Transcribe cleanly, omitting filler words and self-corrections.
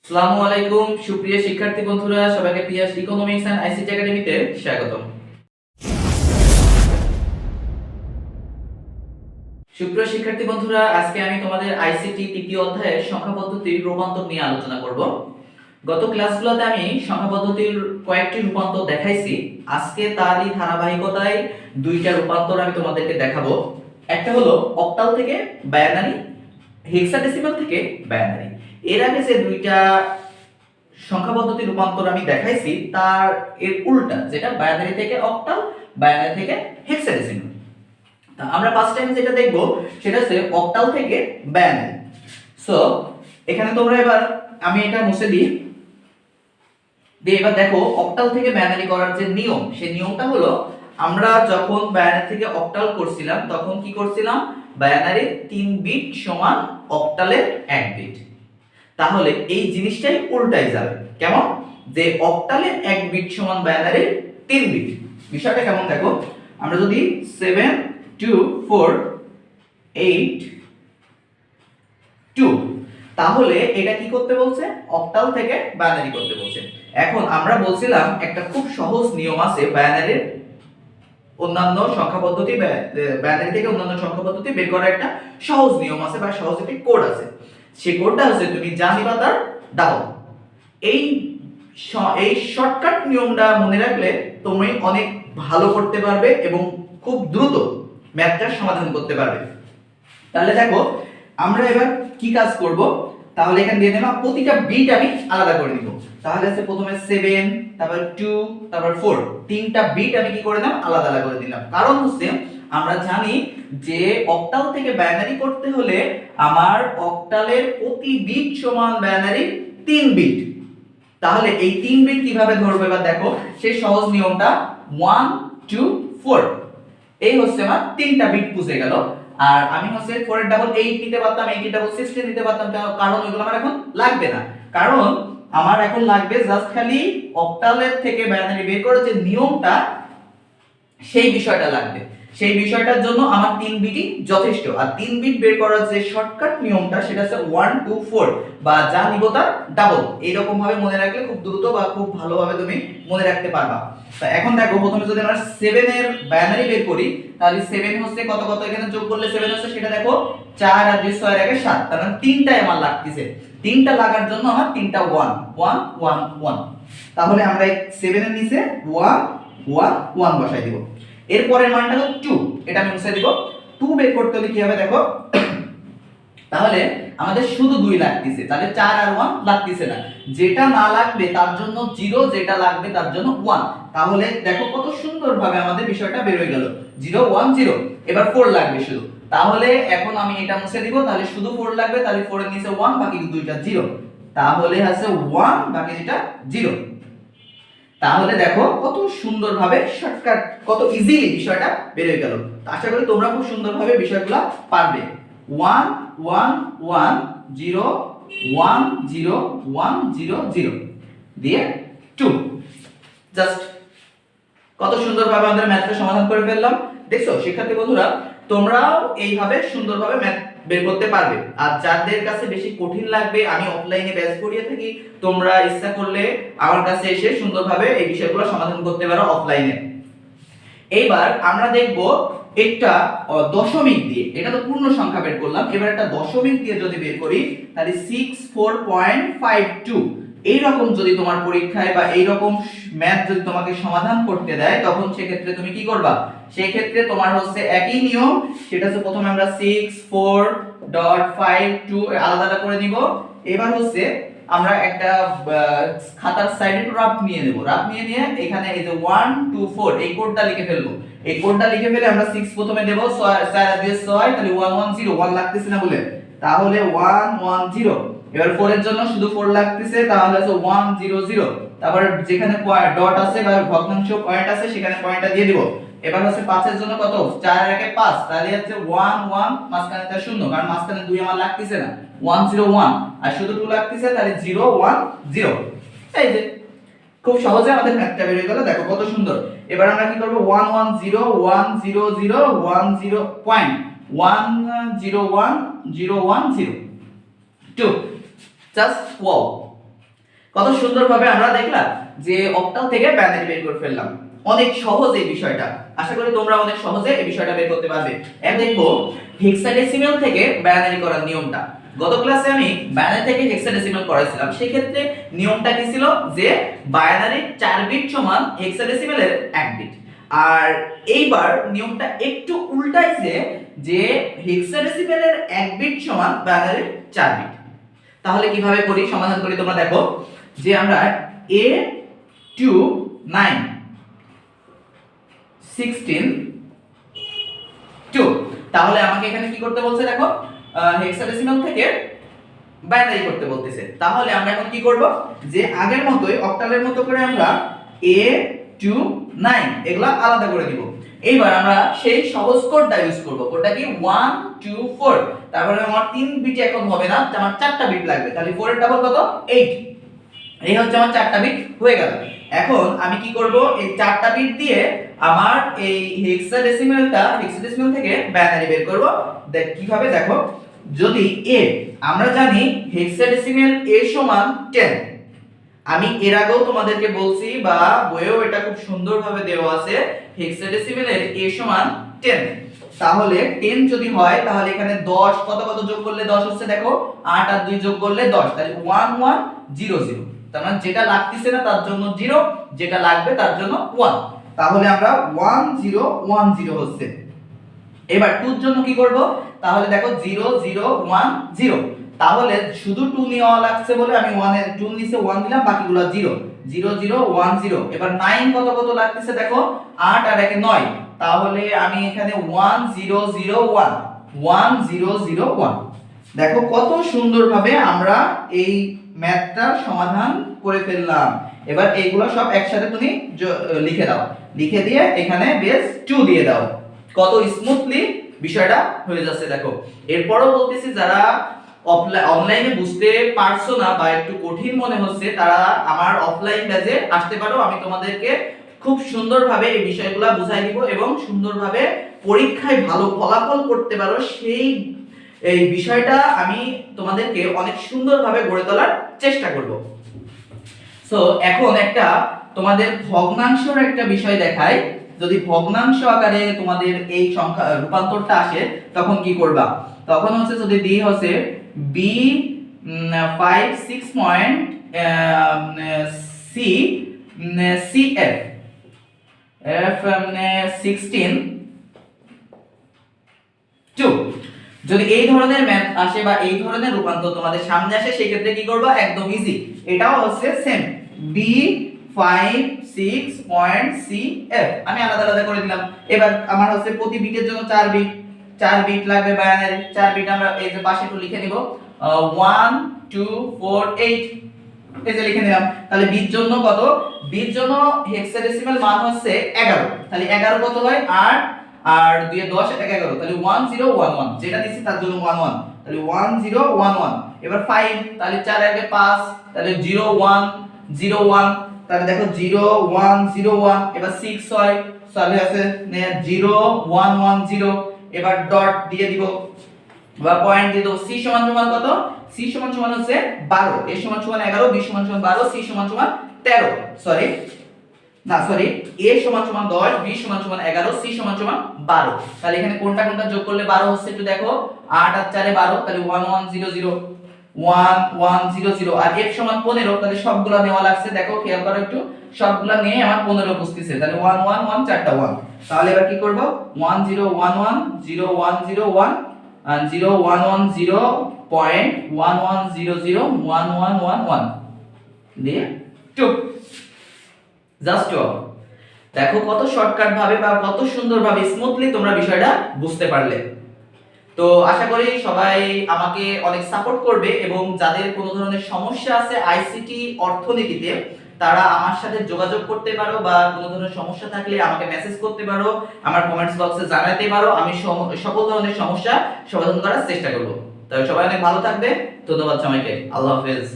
আসসালামু আলাইকুম সুপ্রিয় শিক্ষার্থী বন্ধুরা, সবাইকে পিয়াস ইকোনমিক্স এন্ড আইসিটি একাডেমিতে স্বাগতম। সুপ্রিয় শিক্ষার্থী বন্ধুরা, আজকে আমি তোমাদের আইসিটি তৃতীয় অধ্যায়ের সংখ্যা পদ্ধতির রূপান্তর নিয়ে আলোচনা করব। গত ক্লাসগুলোতে আমি সংখ্যা পদ্ধতির কয়েকটি রূপান্তর দেখাইছি। আজকে তারই ধারাবাহিকতায় দুইটা রূপান্তর আমি তোমাদেরকে দেখাবো। একটা হলো অক্টাল থেকে বাইনারি, হেক্সাডেসিমাল থেকে বাইনারি। এর আগে যে দুইটা সংখ্যা পদ্ধতি রূপান্তর আমি দেখাইছি তার এর উল্টা, যেটা বাইনারি থেকে অক্টাল, বাইনারি থেকে হেক্সাডেসিমাল। তা আমরা ফার্স্ট টাইম যেটা দেখব সেটা হচ্ছে অক্টাল থেকে বাইনারি। সো এখানে তোমরা এবার আমি এটা মুছে দিই। এবার দেখো অক্টাল থেকে বাইনারি করার যে নিয়ম, সেই নিয়মটা হলো আমরা যখন বাইনারি থেকে অক্টাল করছিলাম তখন কি করছিলাম, বাইনারির 3 বিট সমান অক্টালের 1 বিট। তাহলে এই জিনিসটাই উল্টাই যাবে। কেমন? যে অক্টালের 1 বিট সমান বাইনারির 3 বিট। বিষয়টা কেমন দেখো, আমরা যদি 7 2 4 8 2, তাহলে এটা কি করতে বলছে, অক্টাল থেকে বাইনারি করতে বলছে। এখন আমরা বলছিলাম একটা খুব সহজ নিয়ম আছে বাইনারির অন্যান্য সংখ্যা পদ্ধতি, বাইনারি থেকে অন্যান্য সংখ্যা পদ্ধতি বের করার একটা সহজ নিয়ম আছে বা সহজ একটি কোড আছে। সেই কোডটা হচ্ছে তুমি যা নিবা তার ডাবল। এই শর্টকাট নিয়মটা মনে রাখলে তুমি অনেক ভালো করতে পারবে এবং খুব দ্রুত ম্যাথটার সমাধান করতে পারবে। তাহলে দেখো আমরা এবার কি কাজ করব, তাহলে এখানে দিয়ে দিলাম প্রতিটা বিট আমি আলাদা করে নিব। তাহলে আছে প্রথমে 7, তারপর 2, তারপর 4, তিনটা বিট আমি কি করে দিলাম, আলাদা আলাদা করে দিলাম। কারণ হচ্ছে আমরা জানি যে অক্টাল থেকে বাইনারি করতে হলে আমার অক্টালের প্রতি বিট সমান বাইনারির 3 বিট। তাহলে এই 3 বিট কিভাবে ধরবে এবার দেখো, সেই সহজ নিয়মটা 1 2 4, এই হচ্ছে আমার তিনটা বিট পুষে গেল। আর আমি হচ্ছে 4 এর ডাবল 8 নিতে পারতাম, 8 এর ডাবল 16 নিতে পারতাম, কারণ ওইগুলো আমার এখন লাগবে না। কারণ আমার এখন লাগবে জাস্ট খালি অক্টালের থেকে বাইনারি বের করার যে নিয়মটা, সেই বিষয়টা লাগবে। সেই বিষয়টার জন্য আমার 3 বিটই যথেষ্ট। আর 3 বিট বের করার যে শর্টকাট নিয়মটা সেটা হচ্ছে 1 2 4 বা যা নিব তার ডাবল। এইরকম ভাবে মনে রাখলে খুব দ্রুত বা খুব ভালোভাবে তুমি মনে রাখতে পারবা। তো এখন দেখো প্রথমে যদি আমরা 7 এর বাইনারি বের করি, তাহলে 7 হচ্ছে কত কত এখানে যোগ করলে 7 হচ্ছে, সেটা দেখো 4 আর 2 6 এর আগে 7, তার মানে তিনটাই আমার লাগতেছে। তিনটা লাগার জন্য আমার তিনটা 1 1 1 1। তাহলে আমরা 7 এর নিচে 1 1 1 বসাই দিব। এর পরের মানটা হলো 2, এটা আমি মুছে দিব। 2 বের করতে হলে কি হবে দেখো, তাহলে আমাদের শুধু 2 লাগতেছে, তাহলে 4 আর 1 লাগতেছে না। যেটা না লাগবে তার জন্য 0, যেটা লাগবে তার জন্য 1। তাহলে দেখো কত সুন্দরভাবে আমাদের বিষয়টা বের হয়ে গেল, 0 1 0। এবার 4 লাগবে শুধু, তাহলে এখন আমি এটা মুছে দিব। তাহলে শুধু 4 লাগবে, তাহলে 4 এর নিচে 1, বাকি দুইটা 0, তাহলে আছে 1 বাকি যেটা 0। তাহলে দেখো কত সুন্দরভাবে শর্টকাট, কত ইজিলি বিষয়টা বের হয়ে গেল। আশা করি তোমরা খুব সুন্দরভাবে বিষয়গুলো পারবে। 1 1 1 0 1 0 1 0 0 দিয়ে 2, জাস্ট কত সুন্দরভাবে আমাদের ম্যাথটা সমাধান করে ফেললাম। দেখছো শিক্ষার্থী বন্ধুরা, তোমরাও এইভাবে সুন্দরভাবে ম্যাথ বের করতে পারবে। আর যাদের কাছে বেশি কঠিন লাগবে, আমি অফলাইনে ব্যাচ করিয়ে থাকি, তোমরা ইচ্ছা করলে আমার কাছে এসে সুন্দরভাবে এই বিষয়গুলো সমাধান করতে পারো অফলাইনে। এইবার আমরা দেখব একটা দশমিক দিয়ে, এটা তো পূর্ণ সংখ্যা বের করলাম, এবার একটা দশমিক দিয়ে যদি বের করি তাহলে 64.52। এইরকম যদি তোমার পরীক্ষায় বা এইরকম ম্যাথ যদি তোমাকে সমাধান করতে দেয়, তখন সেক্ষেত্রে তুমি কি করবা, সেই ক্ষেত্রে তোমার হচ্ছে একই নিয়ম। সেটা হচ্ছে প্রথমে আমরা 64.52 আলাদা আলাদা করে নিব। এবার হচ্ছে আমরা একটা খাতার সাইডে একটু রাফ নিয়ে নেব। রাফ নিয়ে এখানে এই যে 1 2 4 এই কোডটা লিখে ফেলবো। এই কোডটা লিখে ফেলে আমরা 6 প্রথমে দেব, 4 আর 2 6, তাহলে 1 1 0, 1 লাগতেছে না বলে, তাহলে 1 1 0। এবার 4 এর জন্য শুধু 4 লাগতেছে, তাহলে আছে 1 0 0। তারপর যেখানে ডট আছে বা ভগ্নাংশ পয়েন্ট আছে সেখানে পয়েন্টটা দিয়ে দিব। এবার হচ্ছে 5 এর জন্য কত, 4 এর আগে 5, তাহলে হচ্ছে 1 1, মাঝখানেটা 0, কারণ মাঝখানে 2 আমার লাগতেছে না, 1 0 1, আর শুধু 2 লাগতেছে, তাহলে 0 1 0। এই যে খুব সহজে আমাদের ম্যাথটা বের হয়ে গেল, দেখো কত সুন্দর। এবার আমরা কি করব, 1 1 0 1 0 0 1 0 পয়েন্ট 1 0 1 0 1 0 2, জাস্ট ওয়াও। কত সুন্দরভাবে আমরা দেখলাম যে অক্টাল থেকে বাইনারি বের করে ফেললাম। অনেক সহজ এই বিষয়টা, আশা করি তোমরা অনেক সহজে এই বিষয়টা বের করতে পারবে। এখন দেখবো হেক্সাডেসিমাল থেকে বাইনারি করার নিয়মটা। গত ক্লাসে আমি বাইনারি থেকে হেক্সাডেসিমাল করাইছিলাম, সেই ক্ষেত্রে নিয়মটা কি ছিল যে বাইনারির 4 বিট সমান হেক্সাডেসিমালের 1 বিট। আর এইবার নিয়মটা একটু উল্টাইছে যে হেক্সাডেসিমালের 1 বিট সমান বাইনারির 4 বিট। তাহলে কিভাবে করি, সমাধান করি তোমরা দেখো যে আমরা a to 9 16 2, তাহলে আমাকে এখানে কি করতে বলছে দেখো, হেক্সাডেসিমাল থেকে বাইনারি করতে বলতেছে। তাহলে আমরা এখন কি করব যে আগের মতোই অক্টালের মতো করে আমরা a to 9 এগুলা আলাদা করে দিব। এইবার আমরা সেই সহজ কোডটা ইউজ করব। কোডটা কি 1 2 4, তারপরে আমার 3 বিট এখন হবে না, আমার 4টা বিট লাগবে। তাহলে 4 এর ডাবল কত 8, এই হচ্ছে আমার 4টা বিট হয়ে গেল। এখন আমি কি করব, এই 4টা বিট দিয়ে আমার এই হেক্সাডেসিমাল থেকে বাইনারি বের করব। দেখ কিভাবে, দেখো যদি a, আমরা জানি হেক্সাডেসিমাল a সমান 10। আমি এর আগেও তোমাদেরকে বলছি বা বইয়েও এটা খুব সুন্দরভাবে দেওয়া আছে, হেক্সাডেসিমালের a সমান 10। তাহলে 10 যদি হয় তাহলে এখানে 10 কত কত যোগ করলে 10 হচ্ছে, দেখো 8 আর 2 যোগ করলে 10, তাহলে 1 1 0 0। তার মানে যেটা লাগতেছে না তার জন্য 0, যেটা লাগবে তার জন্য 1। তাহলে আমরা 1 0 1 0 হচ্ছে। এবার 2 এর জন্য কি করব, তাহলে দেখো 0 0 1 0। তাহলে শুধু 2 নেওয়া লাগছে বলে আমি 1 এর 2 নিচে 1 দিলাম, বাকিগুলো 0 0 0 1 0। এবার 9 কত কত লাগতেছে, দেখো 8 আর 1 9। তাহলে আমি এখানে 1 0 0 1 1 0 0 1। দেখো কত সুন্দরভাবে আমরা এই ম্যাথটার সমাধান করে ফেললাম। এবার এইগুলো সব একসাথে তুমি লিখে দাও, লিখে দিয়ে এখানে বেস 2 দিয়ে দাও। কত স্মুথলি বিষয়টা হয়ে যাচ্ছে দেখো। এরপরও বলতেছি যারা অনলাইনে বুঝতে পারছো না বা একটু কঠিন মনে হচ্ছে, তারা আমার অফলাইন ব্যাচে আসতে পারো। আমি তোমাদেরকে খুব সুন্দরভাবে এই বিষয়গুলো বুঝাই দিব এবং সুন্দরভাবে পরীক্ষায় ভালো ফলাফল করতে পারো সেই এই বিষয়টা আমি তোমাদেরকে অনেক সুন্দরভাবে গড়ে তোলার চেষ্টা করব। সো এখন একটা তোমাদের ভগ্নাংশের একটা বিষয় দেখাই। যদি ভগ্নাংশ আকারে তোমাদের এই সংখ্যা রূপান্তরটা আসে তখন কি করবা, তখন হচ্ছে যদি d হচ্ছে b 5 6 point c cf f 16 2, যদি এই ধরনের ম্যাথ আসে বা এই ধরনের রূপান্তর তোমাদের সামনে আসে সেই ক্ষেত্রে কি করবা, একদম ইজি। এটাও হচ্ছে সেম b 5 6.cf, আমি আলাদা আলাদা করে দিলাম। এবার আমার হচ্ছে প্রতি বিটের জন্য 4 বিট লাগবে বাইনারি। 4 বিট আমরা এই যে পাশে একটু লিখে নিব 1 2 4 8, এই যে লিখে নিলাম। তাহলে বিট জন্য কত, বিট জন্য হেক্সাডেসিমাল মান হচ্ছে 11। তাহলে 11 কত হয় 8 আর 2 এ 10 এটা 11, তাহলে 1011 যেটা দিছি তার জন্য 11, তাহলে 1011। এবার 5, তাহলে 4 আগে 5, তাহলে 0 1 0 1, তাহলে দেখো 0 1 0 1। এবার 6 হয়, তাহলে আছে 0 1 1 0। এবার ডট দিয়ে দিব বা পয়েন্ট দিয়ে দেব। c সমান সমান কত, c সমান সমান হচ্ছে 12, a সমান সমান 11, b সমান সমান 12, c সমান সমান 13, সরি না সরি a সমান সমান 10, b সমান সমান 11, c সমান সমান 12। তাহলে এখানে কোনটা কোনটা যোগ করলে 12 হচ্ছে একটু দেখো, 8 আর 4 এ 12, তাহলে 1 1 0 0 1 1 0 0। আর f সমান 15, তাহলে সবগুলা নেওয়া লাগছে, দেখো খেয়াল করো একটু, সবগুলা নিয়ে আমার 15 বসতেছে। তাহলে 1 1 1 চারটা 1। তাহলে এবার কি করব, 1 0 1 1 0 1 0 1 and 0 1 1 0.1100 1 1 1 1 দিয়ে 2, জাস্ট 2। দেখো কত শর্টকাট ভাবে বা কত সুন্দরভাবে স্মুথলি তোমরা বিষয়টা বুঝতে পারলে। তো আশা করি সবাই আমাকে অনেক সাপোর্ট করবে এবং যাদের কোনো ধরনের সমস্যা আছে আইসিটি অর্থনীতিতে তারা আমার সাথে যোগাযোগ করতে পারো বা কোনো ধরনের সমস্যা থাকলে আমাকে মেসেজ করতে পারো, আমার কমেন্টস বক্সে জানাতে পারো। আমি সকল ধরনের সমস্যা সমাধান করার চেষ্টা করব। তাহলে সবাই অনেক ভালো থাকবে। ধন্যবাদ সবাইকে। আল্লাহ হাফেজ।